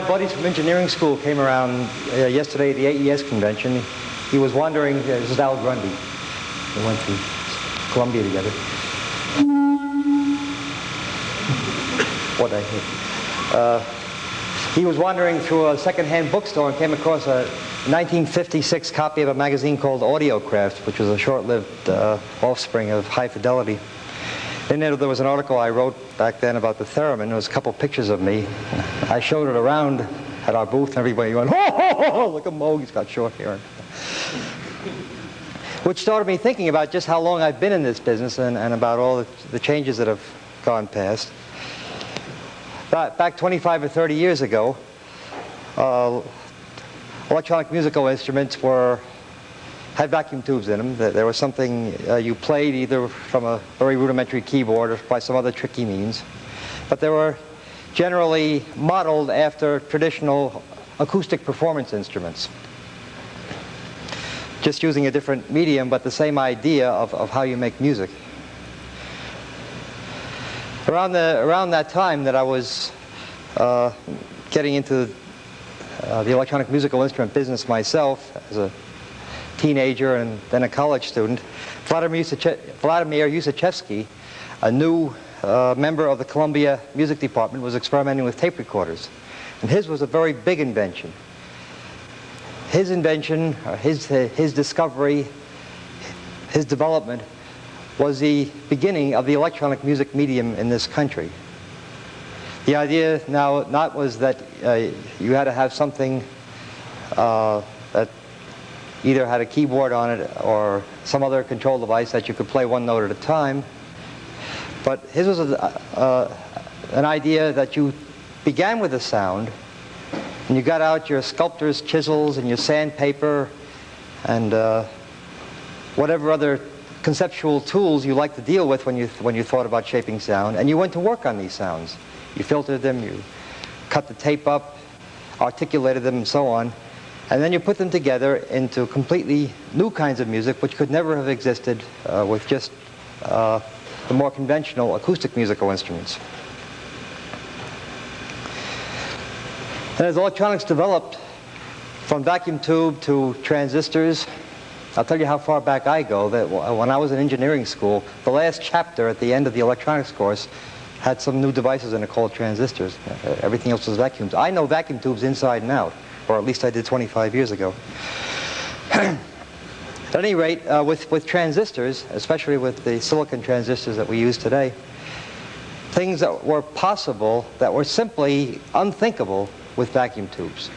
my buddies from engineering school came around yesterday at the AES convention. He was wandering, this is Al Grundy. We went to Columbia together. What I hear. He was wandering through a second-hand bookstore and came across a 1956 copy of a magazine called Audiocraft, which was a short-lived offspring of High Fidelity. In there was an article I wrote back then about the theremin. There was a couple pictures of me. I showed it around at our booth, and everybody went, "Oh, ho, ho, look at Moog, he's got short hair." Which started me thinking about just how long I've been in this business and about all the changes that have gone past. Back 25 or 30 years ago, electronic musical instruments had vacuum tubes in them. There was something you played either from a very rudimentary keyboard or by some other tricky means. But they were generally modeled after traditional acoustic performance instruments. Just using a different medium, but the same idea of how you make music. Around that time that I was getting into the electronic musical instrument business myself as a teenager and then a college student, Vladimir Yusachevsky, a new member of the Columbia Music Department, was experimenting with tape recorders. And his was a very big invention. His invention, his discovery, his development was the beginning of the electronic music medium in this country. The idea now not was that you had to have something that either had a keyboard on it or some other control device that you could play one note at a time, but his was an idea that you began with a sound and you got out your sculptor's chisels and your sandpaper and whatever other conceptual tools you like to deal with when you thought about shaping sound, and you went to work on these sounds. You filtered them, you cut the tape up, articulated them, and so on, and then you put them together into completely new kinds of music which could never have existed with just the more conventional acoustic musical instruments. And as electronics developed from vacuum tube to transistors, I'll tell you how far back I go. That when I was in engineering school, the last chapter at the end of the electronics course had some new devices in it called transistors. Everything else was vacuums. I know vacuum tubes inside and out, or at least I did 25 years ago. At any rate, with transistors, especially with the silicon transistors that we use today, things that were possible that were simply unthinkable with vacuum tubes.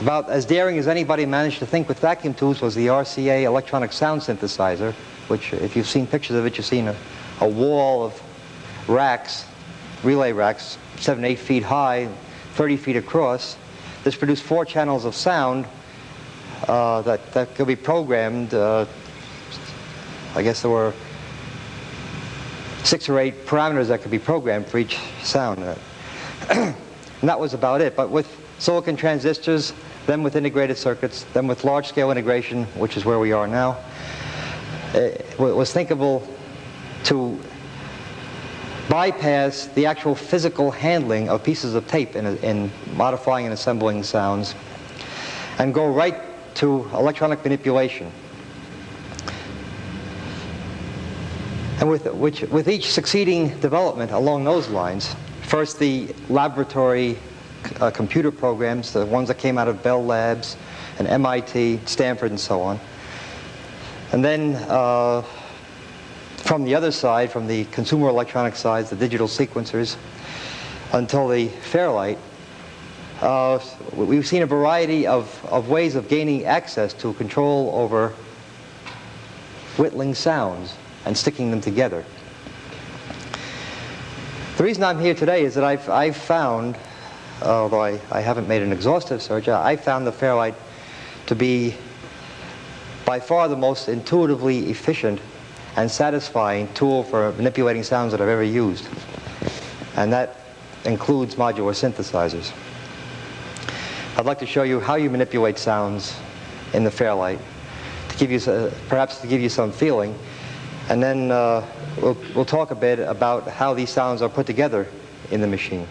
About as daring as anybody managed to think with vacuum tubes was the RCA electronic sound synthesizer, which, if you've seen pictures of it, you've seen a wall of racks, relay racks, 7 to 8 feet high, 30 feet across. This produced 4 channels of sound that could be programmed. I guess there were 6 or 8 parameters that could be programmed for each sound. And that was about it. But with silicon transistors, then with integrated circuits, then with large-scale integration, which is where we are now, it was thinkable to bypass the actual physical handling of pieces of tape in modifying and assembling sounds and go right to electronic manipulation. And with each succeeding development along those lines, first the laboratory computer programs, the ones that came out of Bell Labs and MIT, Stanford, and so on. And then from the other side, from the consumer electronic side, the digital sequencers, until the Fairlight, we've seen a variety of ways of gaining access to control over whittling sounds and sticking them together. The reason I'm here today is that I've found, although I haven't made an exhaustive search, I found the Fairlight to be by far the most intuitively efficient and satisfying tool for manipulating sounds that I've ever used. And that includes modular synthesizers. I'd like to show you how you manipulate sounds in the Fairlight, to give you, perhaps to give you some feeling, and then we'll talk a bit about how these sounds are put together in the machine.